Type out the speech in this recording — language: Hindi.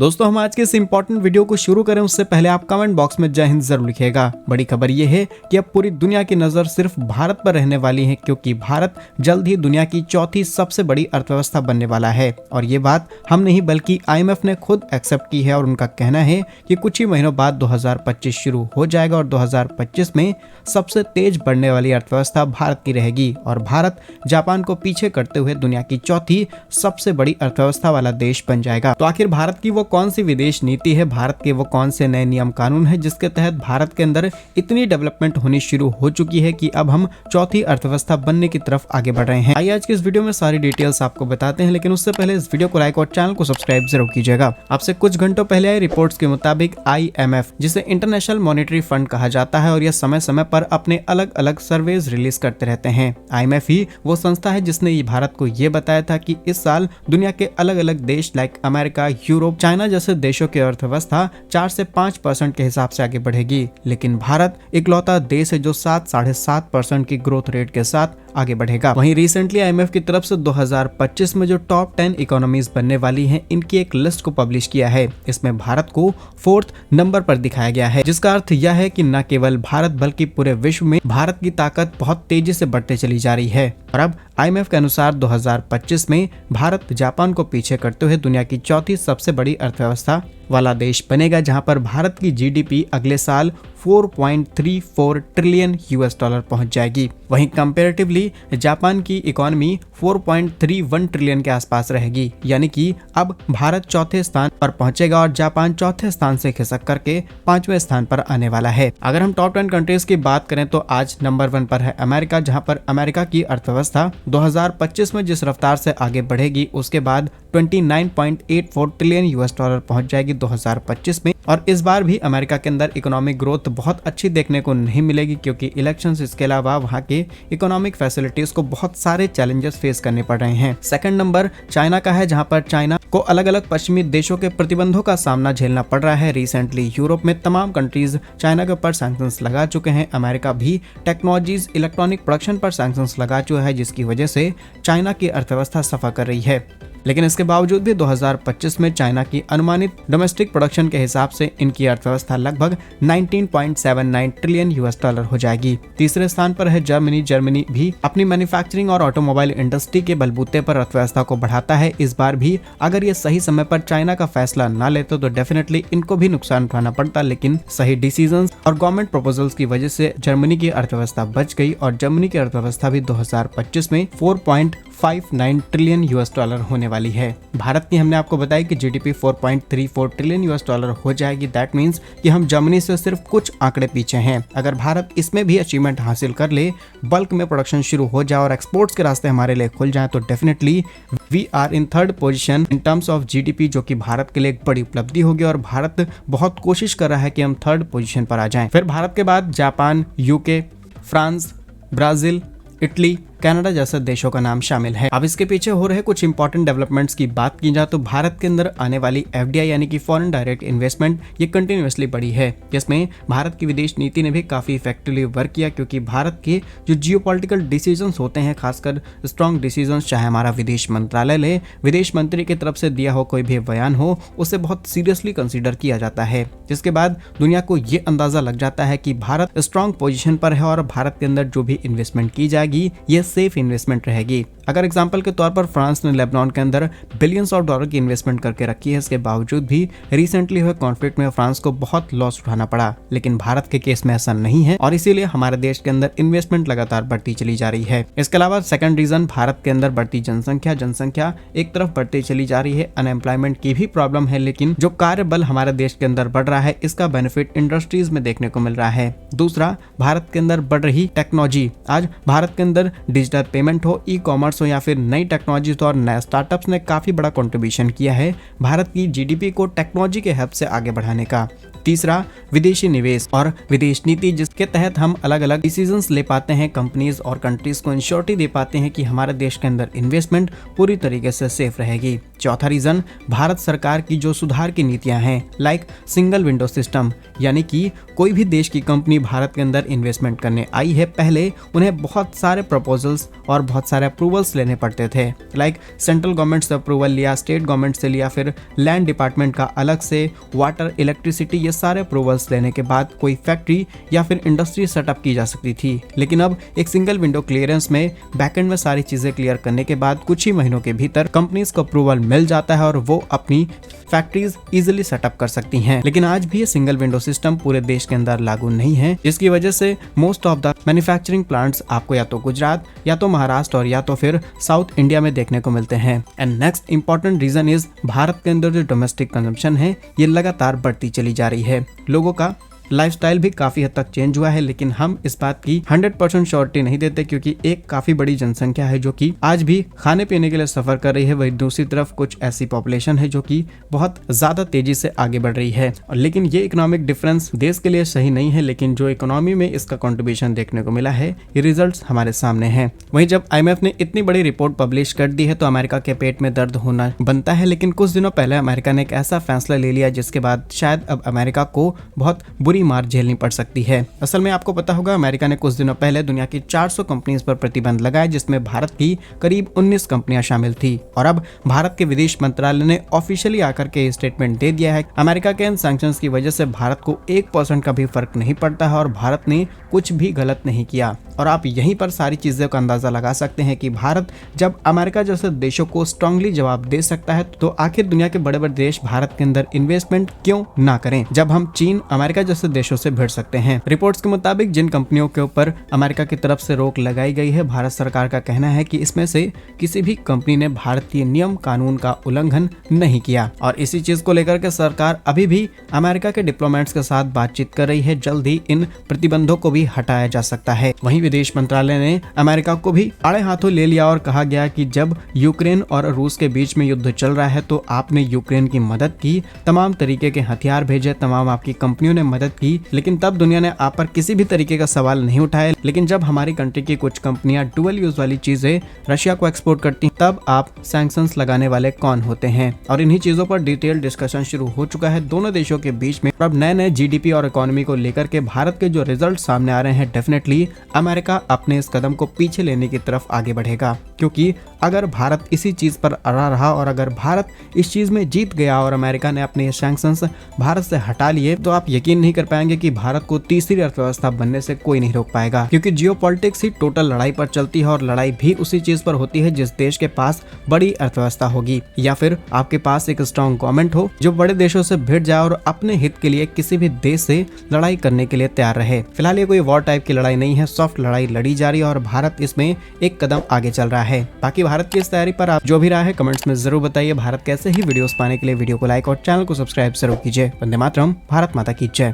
दोस्तों हम आज के इस इंपॉर्टेंट वीडियो को शुरू करें उससे पहले आप कमेंट बॉक्स में जय हिंद जरूर लिखिएगा। बड़ी खबर ये है कि अब पूरी दुनिया की नजर सिर्फ भारत पर रहने वाली है, क्योंकि भारत जल्द ही दुनिया की चौथी सबसे बड़ी अर्थव्यवस्था बनने वाला है। और ये बात हम नहीं बल्कि IMF ने खुद एक्सेप्ट की है और उनका कहना है कि कुछ ही महीनों बाद 2025 शुरू हो जाएगा और 2025 में सबसे तेज बढ़ने वाली अर्थव्यवस्था भारत की रहेगी और भारत जापान को पीछे करते हुए दुनिया की चौथी सबसे बड़ी अर्थव्यवस्था वाला देश बन जाएगा। तो आखिर भारत की वो कौन सी विदेश नीति है, भारत के वो कौन से नए नियम कानून है जिसके तहत भारत के अंदर इतनी डेवलपमेंट होनी शुरू हो चुकी है कि अब हम चौथी अर्थव्यवस्था बनने की तरफ आगे बढ़ रहे हैं। आइए आज की इस वीडियो में सारी डिटेल्स आपको बताते हैं, लेकिन उससे पहले इस वीडियो को लाइक और चैनल को सब्सक्राइब जरूर कीजिएगा। आपसे कुछ घंटों पहले आई रिपोर्ट्स के मुताबिक IMF, जिसे इंटरनेशनल मॉनेटरी फंड कहा जाता है, और यह समय समय पर अपने अलग अलग सर्वेज रिलीज करते रहते हैं। IMF ही वो संस्था है जिसने भारत को ये बताया था कि इस साल दुनिया के अलग अलग देश लाइक अमेरिका, यूरोप, चाइना जैसे देशों की अर्थव्यवस्था 4 से 5% के हिसाब से आगे बढ़ेगी, लेकिन भारत इकलौता देश है जो 7-7.5% की ग्रोथ रेट के साथ आगे बढ़ेगा। वहीं रिसेंटली IMF की तरफ से 2025 में जो टॉप 10 इकोनॉमीज बनने वाली हैं, इनकी एक लिस्ट को पब्लिश किया है। इसमें भारत को 4th नंबर पर दिखाया गया है, जिसका अर्थ यह है कि न केवल भारत बल्कि पूरे विश्व में भारत की ताकत बहुत तेजी से बढ़ते चली जा रही है। और अब IMF के अनुसार 2025 में भारत जापान को पीछे करते हुए दुनिया की चौथी सबसे बड़ी अर्थव्यवस्था वाला देश बनेगा, जहां पर भारत की GDP अगले साल 4.34 ट्रिलियन US$ पहुंच जाएगी। वहीं कंपैरेटिवली जापान की इकोनॉमी 4.31 ट्रिलियन के आसपास रहेगी, यानी कि अब भारत चौथे स्थान पर पहुंचेगा और जापान चौथे स्थान से खिसक करके 5वें स्थान पर आने वाला है। अगर हम टॉप 10 कंट्रीज की बात करें तो आज नंबर 1 पर है अमेरिका, जहां पर अमेरिका की अर्थव्यवस्था 2025 में जिस रफ्तार से आगे बढ़ेगी उसके बाद 29.84 ट्रिलियन US$ पहुंच जाएगी 2025 में। और इस बार भी अमेरिका के अंदर इकोनॉमिक ग्रोथ बहुत अच्छी देखने को नहीं मिलेगी, क्योंकि इलेक्शंस, इसके अलावा वहां के इकोनॉमिक फैसिलिटीज को बहुत सारे चैलेंजेस फेस करने पड़ रहे हैं। सेकंड नंबर चाइना का है, जहां पर चाइना को अलग अलग पश्चिमी देशों के प्रतिबंधों का सामना झेलना पड़ रहा है। रिसेंटली यूरोप में तमाम कंट्रीज चाइना के ऊपर सैंक्शंस लगा चुके हैं। अमेरिका भी टेक्नोलॉजीज, इलेक्ट्रॉनिक प्रोडक्शन पर सैंक्शंस लगा चुका है, जिसकी वजह से चाइना की अर्थव्यवस्था सफर कर रही है। लेकिन इसके बावजूद भी 2025 में चाइना की अनुमानित डोमेस्टिक प्रोडक्शन के हिसाब से इनकी अर्थव्यवस्था लगभग 19.79 ट्रिलियन US$ हो जाएगी। तीसरे स्थान पर है जर्मनी। जर्मनी भी अपनी मैन्युफैक्चरिंग और ऑटोमोबाइल इंडस्ट्री के बलबूते पर अर्थव्यवस्था को बढ़ाता है। इस बार भी अगर ये सही समय पर चाइना का फैसला न लेते तो डेफिनेटली इनको भी नुकसान उठाना पड़ता, लेकिन सही डिसीजंस और गवर्नमेंट प्रपोजल्स की वजह से जर्मनी की अर्थव्यवस्था बच गई और जर्मनी की अर्थव्यवस्था भी 2025 में 4.59 ट्रिलियन US$ होने वाली है। भारत की हमने आपको बताया कि GDP 4.34 ट्रिलियन US$ हो जाएगी। दैट मींस कि हम जर्मनी से सिर्फ कुछ आंकड़े पीछे हैं। अगर भारत इसमें भी अचीवमेंट हासिल कर ले, बल्क में प्रोडक्शन शुरू हो जाए और एक्सपोर्ट्स के रास्ते हमारे लिए खुल जाए, तो definitely we are in 3rd position in terms of GDP, जो कि भारत के लिए एक बड़ी उपलब्धि होगी और भारत बहुत कोशिश कर रहा है कि हम 3rd पोजीशन पर आ जाएं। फिर भारत के बाद Japan, UK, France, Brazil, Italy, Canada जैसे देशों का नाम शामिल है। अब इसके पीछे हो रहे कुछ इंपॉर्टेंट डेवलपमेंट्स की बात की जाए तो भारत के अंदर आने वाली FDI यानी कि फॉरेन डायरेक्ट इन्वेस्टमेंट ये कंटिन्यूअसली बढ़ी है, जिसमें भारत की विदेश नीति ने भी काफी इफेक्टिवली वर्क किया, क्योंकि भारत के जो जियोपॉलिटिकल डिसीजंस होते हैं, खासकर स्ट्रॉन्ग डिसीजंस, चाहे हमारा विदेश मंत्रालय ले, विदेश मंत्री की तरफ से दिया हो कोई भी बयान हो, उसे बहुत सीरियसली कंसिडर किया जाता है, जिसके बाद दुनिया को ये अंदाजा लग जाता है कि भारत स्ट्रॉन्ग पोजीशन पर है और भारत के अंदर जो भी इन्वेस्टमेंट की जाएगी ये सेफ इन्वेस्टमेंट रहेगी। अगर एग्जांपल के तौर पर फ्रांस ने लेबनान के अंदर बिलियंस ऑफ डॉलर की इन्वेस्टमेंट करके रखी है, इसके बावजूद भी रिसेंटली हुए कॉन्फ्लिक्ट में फ्रांस को बहुत लॉस उठाना पड़ा, लेकिन भारत के केस में ऐसा नहीं है और इसीलिए हमारे देश के अंदर इन्वेस्टमेंट लगातार बढ़ती चली जा रही है। इसके अलावा सेकंड रीजन, भारत के अंदर बढ़ती जनसंख्या एक तरफ बढ़ती चली जा रही है, अनएम्प्लॉयमेंट की भी प्रॉब्लम है, लेकिन जो कार्य बल हमारे देश के अंदर बढ़ रहा है इसका बेनिफिट इंडस्ट्रीज में देखने को मिल रहा है। दूसरा, भारत के अंदर बढ़ रही टेक्नोलॉजी। आज भारत के अंदर डिजिटल पेमेंट हो, ई-कॉमर्स हो या फिर नई टेक्नोलॉजी और नए स्टार्टअप्स ने काफी बड़ा कंट्रीब्यूशन किया है भारत की GDP को टेक्नोलॉजी के हेल्प से आगे बढ़ाने का। तीसरा, विदेशी निवेश और विदेश नीति, जिसके तहत हम अलग अलग डिसीजंस ले पाते हैं, कंपनीज और कंट्रीज को इंश्योरिटी दे पाते हैं कि हमारे देश के अंदर इन्वेस्टमेंट पूरी तरीके से सेफ रहेगी। चौथा रीजन, भारत सरकार की जो सुधार की नीतियां हैं, लाइक सिंगल विंडो सिस्टम, यानी कि कोई भी देश की कंपनी भारत के अंदर इन्वेस्टमेंट करने आई है, पहले उन्हें बहुत सारे प्रपोजल्स और बहुत सारे अप्रूवल अप्रूवल्स लेने पड़ते थे। लाइक सेंट्रल गवर्नमेंट से अप्रूवल लिया, स्टेट गवर्नमेंट से लिया, फिर लैंड डिपार्टमेंट का अलग से, वाटर, इलेक्ट्रिसिटी, ये सारे अप्रूवल्स लेने के बाद कोई फैक्ट्री या फिर इंडस्ट्री सेटअप की जा सकती थी। लेकिन अब एक सिंगल विंडो क्लियरेंस में बैकएंड में सारी चीजें क्लियर करने के बाद कुछ ही महीनों के भीतर कंपनीज को अप्रूवल मिल जाता है और वो अपनी फैक्ट्रीज इजीली सेटअप कर सकती हैं। लेकिन आज भी ये सिंगल विंडो सिस्टम पूरे देश के अंदर लागू नहीं है, जिसकी वजह से most of the manufacturing plants आपको या तो गुजरात या तो महाराष्ट्र और या तो फिर साउथ इंडिया में देखने को मिलते हैं। And next important reason is Bharat के अंदर जो डोमेस्टिक कंजम्पशन है ये लगातार बढ़ती चली जा रही है। लोगों का लाइफस्टाइल भी काफी हद तक चेंज हुआ है, लेकिन हम इस बात की 100% श्योरिटी नहीं देते क्योंकि एक काफी बड़ी जनसंख्या है जो कि आज भी खाने पीने के लिए सफर कर रही है, वही दूसरी तरफ कुछ ऐसी पॉपुलेशन है जो कि बहुत ज्यादा तेजी से आगे बढ़ रही है। और लेकिन ये इकोनॉमिक डिफरेंस देश के लिए सही नहीं है, लेकिन जो इकोनॉमी में इसका कंट्रीब्यूशन देखने को मिला है ये रिजल्ट्स हमारे सामने हैं। वहीं जब IMF ने इतनी बड़ी रिपोर्ट पब्लिश कर दी है तो अमेरिका के पेट में दर्द होना बनता है। लेकिन कुछ दिनों पहले अमेरिका ने एक ऐसा फैसला ले लिया जिसके बाद शायद अब अमेरिका को बहुत बुरी मार झेलनी पड़ सकती है। असल में आपको पता होगा अमेरिका ने कुछ दिनों पहले दुनिया की 400 कंपनीज पर प्रतिबंध लगाए, जिसमें भारत की करीब 19 कंपनियां शामिल थी। और अब भारत के विदेश मंत्रालय ने ऑफिशियली आकर के स्टेटमेंट दे दिया है अमेरिका के इन सैंक्शंस की वजह से भारत को 1% का भी फर्क नहीं पड़ता है और भारत ने कुछ भी गलत नहीं किया। और आप यहीं पर सारी चीजों का अंदाजा लगा सकते हैं कि भारत जब अमेरिका जैसे देशों को स्ट्रांगली जवाब दे सकता है तो आखिर दुनिया के बड़े बड़े देश भारत के अंदर इन्वेस्टमेंट क्यों ना करें, जब हम चीन, अमेरिका जैसे देशों से भिड़ सकते हैं। रिपोर्ट्स के मुताबिक जिन कंपनियों के ऊपर अमेरिका की तरफ से रोक लगाई गई है, भारत सरकार का कहना है कि इसमें से किसी भी कंपनी ने भारतीय नियम कानून का उल्लंघन नहीं किया। और इसी चीज को लेकर के सरकार अभी भी अमेरिका के डिप्लोमेट्स के साथ बातचीत कर रही है, जल्द ही इन प्रतिबंधों को भी हटाया जा सकता है। वहीं विदेश मंत्रालय ने अमेरिका को भी आड़े हाथों ले लिया और कहा गया कि जब यूक्रेन और रूस के बीच में युद्ध चल रहा है तो आपने यूक्रेन की मदद की, तमाम तरीके के हथियार भेजे, तमाम आपकी कंपनियों ने मदद की, लेकिन तब दुनिया ने आप पर किसी भी तरीके का सवाल नहीं उठाया। लेकिन जब हमारी कंट्री की कुछ कंपनियां डुअल यूज वाली चीजें रशिया को एक्सपोर्ट करती हैं, तब आप सैंक्शंस लगाने वाले कौन होते हैं। और इन्हीं चीजों पर डिटेल डिस्कशन शुरू हो चुका है दोनों देशों के बीच में। अब नए नए GDP और इकोनॉमी को लेकर के भारत के जो रिजल्ट सामने आ रहे हैं, डेफिनेटली अमेरिका अपने इस कदम को पीछे लेने की तरफ आगे बढ़ेगा। क्योंकि अगर भारत इसी चीज पर अड़ा रहा और अगर भारत इस चीज में जीत गया और अमेरिका ने अपने सैंक्शंस भारत से हटा लिए, तो आप यकीन नहीं कर पाएंगे कि भारत को तीसरी अर्थव्यवस्था बनने से कोई नहीं रोक पाएगा। क्योंकि जियोपॉलिटिक्स ही टोटल लड़ाई पर चलती है और लड़ाई भी उसी चीज पर होती है जिस देश के पास बड़ी अर्थव्यवस्था होगी, या फिर आपके पास एक स्ट्रॉन्ग गवर्नमेंट हो जो बड़े देशों से भिड़ जाए और अपने हित के लिए किसी भी देश से लड़ाई करने के लिए तैयार रहे। फिलहाल ये कोई वॉर टाइप की लड़ाई नहीं है, सॉफ्ट लड़ाई लड़ी जा रही है और भारत इसमें एक कदम आगे चल रहा है। बाकी भारत की इस तैयारी पर आप जो भी राय है कमेंट्स में जरूर बताइए। भारत कैसे ही वीडियोस पाने के लिए वीडियो को लाइक और चैनल को सब्सक्राइब जरूर कीजिए। वंदे मातरम, भारत माता की जय।